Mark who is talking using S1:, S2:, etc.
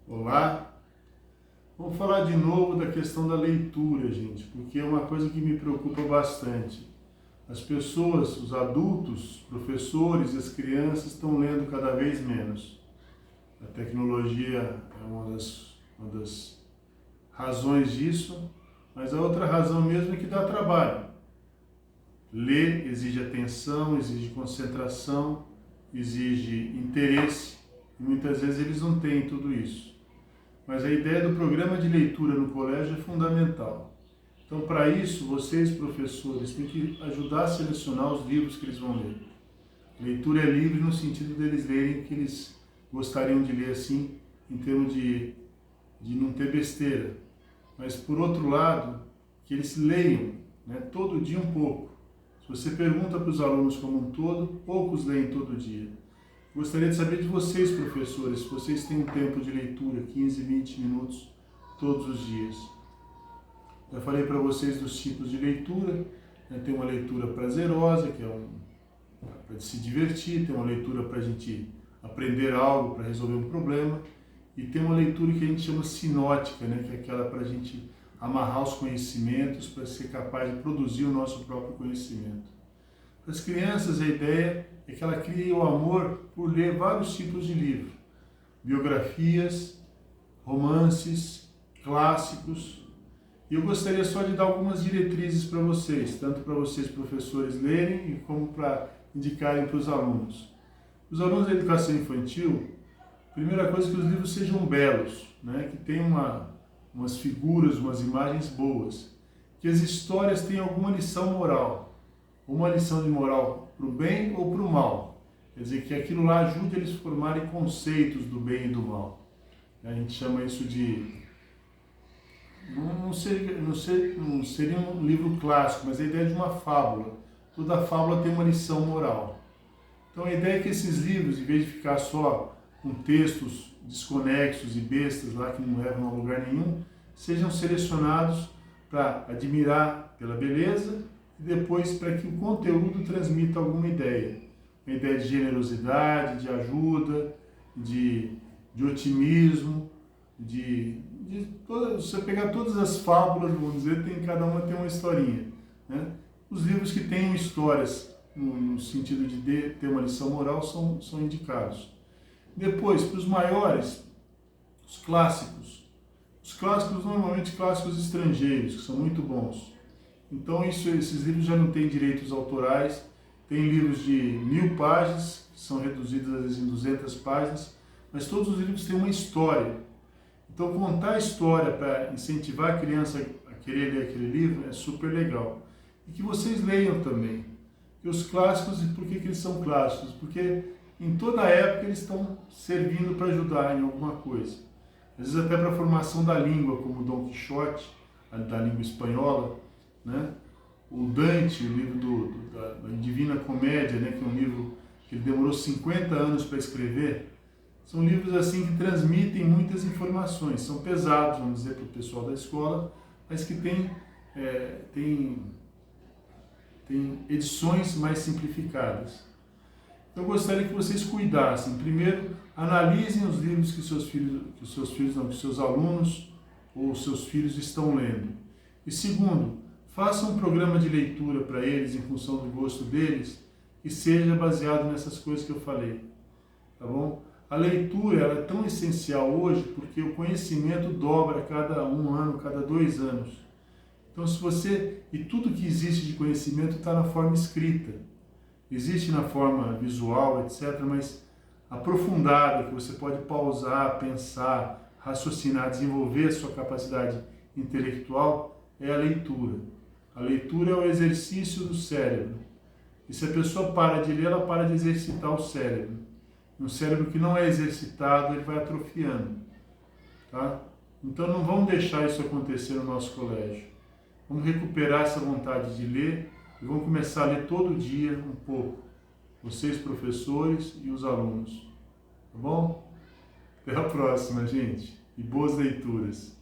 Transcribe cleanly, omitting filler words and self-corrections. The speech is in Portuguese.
S1: Olá, vamos falar de novo da questão da leitura, gente, porque é uma coisa que me preocupa bastante. As pessoas, os adultos, professores e as crianças estão lendo cada vez menos. A tecnologia é uma das razões disso, mas a outra razão mesmo é que dá trabalho. Ler exige atenção, exige concentração, exige interesse, e muitas vezes eles não têm tudo isso. Mas a ideia do programa de leitura no colégio é fundamental. Então, para isso, vocês, professores, têm que ajudar a selecionar os livros que eles vão ler. A leitura é livre no sentido deles lerem o que eles gostariam de ler, assim, em termos de não ter besteira. Mas, por outro lado, que eles leiam, né, todo dia um pouco. Se você pergunta para os alunos como um todo, poucos leem todo dia. Gostaria de saber de vocês, professores, se vocês têm um tempo de leitura, 15, 20 minutos, todos os dias. Já falei para vocês dos tipos de leitura, né? Tem uma leitura prazerosa, que é para se divertir, tem uma leitura para a gente aprender algo, para resolver um problema, e tem uma leitura que a gente chama sinótica, né? Que é aquela para a gente amarrar os conhecimentos, para ser capaz de produzir o nosso próprio conhecimento. Para as crianças, a ideia é que ela crie o amor por ler vários tipos de livro, biografias, romances, clássicos. E eu gostaria só de dar algumas diretrizes para vocês, tanto para vocês professores lerem, como para indicarem para os alunos. Os alunos da educação infantil, a primeira coisa é que os livros sejam belos, né? Que tenham umas figuras, umas imagens boas, que as histórias tenham alguma lição moral. Uma lição de moral para o bem ou para o mal. Quer dizer, que aquilo lá ajude eles a formarem conceitos do bem e do mal. A gente chama isso de... Não seria um livro clássico, mas a ideia de uma fábula. Toda fábula tem uma lição moral. Então a ideia é que esses livros, em vez de ficar só com textos desconexos e bestas lá que não levam a lugar nenhum, sejam selecionados para admirar pela beleza e depois para que o conteúdo transmita alguma ideia. Uma ideia de generosidade, de ajuda, de otimismo, você pegar todas as fábulas, vamos dizer, cada uma tem uma historinha, né? Os livros que têm histórias no sentido de ter uma lição moral são indicados. Depois, para os maiores, os clássicos. Os clássicos, normalmente clássicos estrangeiros, que são muito bons. Então esses livros já não têm direitos autorais, tem livros de 1000 páginas, que são reduzidos às vezes em 200 páginas, mas todos os livros têm uma história. Então contar a história para incentivar a criança a querer ler aquele livro é super legal. E que vocês leiam também. E os clássicos, por que eles são clássicos? Porque em toda época eles estão servindo para ajudar em alguma coisa. Às vezes até para a formação da língua, como Dom Quixote, da língua espanhola, né? O Dante, o livro da Divina Comédia, né? Que é um livro que ele demorou 50 anos para escrever, são livros assim que transmitem muitas informações, são pesados, vamos dizer, para o pessoal da escola, mas que tem edições mais simplificadas. Então eu gostaria que vocês cuidassem. Primeiro, analisem os livros que seus alunos ou seus filhos estão lendo. E segundo, façam um programa de leitura para eles, em função do gosto deles, que seja baseado nessas coisas que eu falei. Tá bom? A leitura ela é tão essencial hoje porque o conhecimento dobra a cada 1 ano, cada 2 anos. Então, e tudo que existe de conhecimento está na forma escrita. Existe na forma visual, etc., mas aprofundada, que você pode pausar, pensar, raciocinar, desenvolver a sua capacidade intelectual, é a leitura. A leitura é o exercício do cérebro. E se a pessoa para de ler, ela para de exercitar o cérebro. Um cérebro que não é exercitado, ele vai atrofiando. Tá? Então não vamos deixar isso acontecer no nosso colégio. Vamos recuperar essa vontade de ler e vamos começar a ler todo dia um pouco. Vocês, professores e os alunos. Tá bom? Até a próxima, gente. E boas leituras.